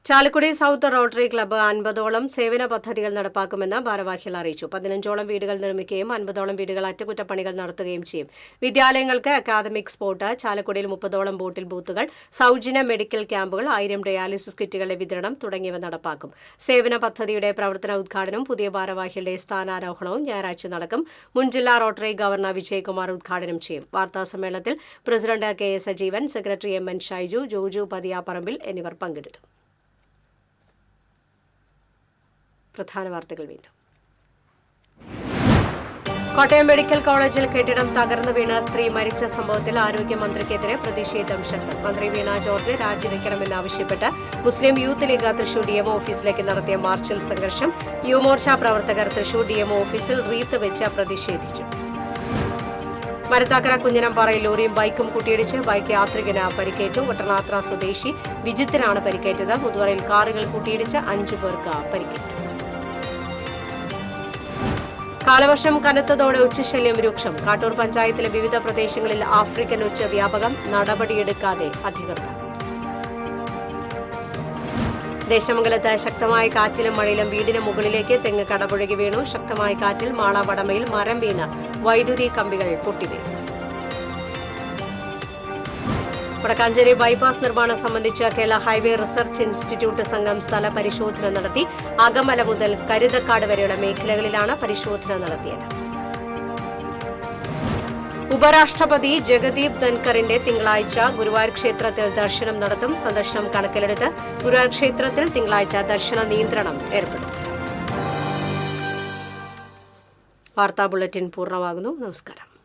ചാലക്കുടി സൗത്ത് റോട്ടറി ക്ലബ്ബ് 50ഓളം സേവന പദ്ധതികൾ നടപ്പാക്കുമെന്ന് ഭാരവാഹികൾ അറിയിച്ചു. 15ഓളം വീടുകൾ നിർമ്മിക്കുകയും 50ഓളം വീടുകൾ അറ്റകുറ്റപ്പണികൾ നടത്തുകയും ചെയ്യും. വിദ്യാലയങ്ങൾക്ക് അക്കാദമിക് സ്പോട്ട്, ചാലക്കുടിയിൽ 30ഓളം ബോട്ടിൽ ബൂത്തുകൾ, സൗജന്യ മെഡിക്കൽ ക്യാമ്പുകൾ, 1000 ഡയാലിസിസ് കിറ്റുകളുടെ വിതരണം തുടങ്ങിയവ നടപ്പാക്കും. സേവന പദ്ധതിയുടെ പ്രവർത്തന ഉദ്ഘാടനവും പുതിയ ഭാരവാഹികളുടെ സ്ഥാനാരോഹണവും ഞായറാഴ്ച നടക്കും. മുൻ ജില്ലാ റോട്ടറി ഗവർണർ വിജയകുമാർ ഉദ്ഘാടനം ചെയ്യും. വാർത്താസമ്മേളനത്തിൽ president KS Sajeevan, secretary MN Shaiju, Joju Pathiyaparambil എന്നിവർ പങ്കെടുത്തു. പ്രധാന വാർത്തകൾ വീണ്ടും. കോട്ടയം മെഡിക്കൽ കോളേജിൽ കെട്ടിടം തകർന്നു വീണ സ്ത്രീ മരിച്ച സംഭവത്തിൽ ആരോഗ്യമന്ത്രിക്കെതിരെ പ്രതിഷേധം ശക്തം. മന്ത്രി വീണ George രാജിവെക്കണമെന്നാവശ്യപ്പെട്ട് Muslim Youth league Thrissur DMO ഓഫീസിലേക്ക് നടത്തിയ മാർച്ചിൽ സംഘർഷം. യുവമോർച്ച പ്രവർത്തകർ തൃശൂർ DMO ഓഫീസിൽ റീത്ത് വെച്ച് പ്രതിഷേധിച്ചു. മരത്താക്കര കുഞ്ഞനംപാറയിൽ ലോറിയും ബൈക്കും കൂട്ടിയിടിച്ച് ബൈക്ക് യാത്രികന് പരിക്കേറ്റു. വട്ടനാത്ര സ്വദേശി വിജിത്തിനാണ് പരിക്കേറ്റത്. മുതുവറയിൽ കാറുകൾ കൂട്ടിയിടിച്ച് 5 പേർക്ക് പരിക്കേറ്റു. കാലവർഷം കനത്തതോടെ ഉച്ചശല്യം രൂക്ഷം. കാട്ടൂർ പഞ്ചായത്തിലെ വിവിധ പ്രദേശങ്ങളിൽ ആഫ്രിക്കൻ ഉച്ച വ്യാപകം, നടപടിയെടുക്കാതെ അധികൃതർ. ദേശമംഗലത്ത് ശക്തമായ കാറ്റിലും മഴയിലും വീടിന് മുകളിലേക്ക് തെങ്ങ് കടപുഴകി വീണു. ശക്തമായ കാറ്റിൽ മാളവടമയിൽ മരം വീണ് വൈദ്യുതി കമ്പികൾ പൊട്ടിവീണു. വടക്കാഞ്ചേരി ബൈപ്പാസ് നിർമ്മാണം സംബന്ധിച്ച് കേരള ഹൈവേ റിസർച്ച് ഇൻസ്റ്റിറ്റ്യൂട്ട് സംഘം സ്ഥല പരിശോധന നടത്തി. അകമല മുതൽ കരുതക്കാട് വരെയുള്ള മേഖലകളിലാണ് പരിശോധന നടത്തിയത്. ഉപരാഷ്ട്രപതി ജഗദീപ് ധൻഖറിന്റെ തിങ്കളാഴ്ച ഗുരുവായൂർ ക്ഷേത്രത്തിൽ ദർശനം നടത്തും. സന്ദർശനം കണക്കിലെടുത്ത് ഗുരുവായൂർ ക്ഷേത്രത്തിൽ തിങ്കളാഴ്ച ദർശന നിയന്ത്രണം ഏർപ്പെടുത്തും. വാർത്താ ബുള്ളറ്റിൻ പൂർണ്ണമാകുന്നു. നമസ്കാരം.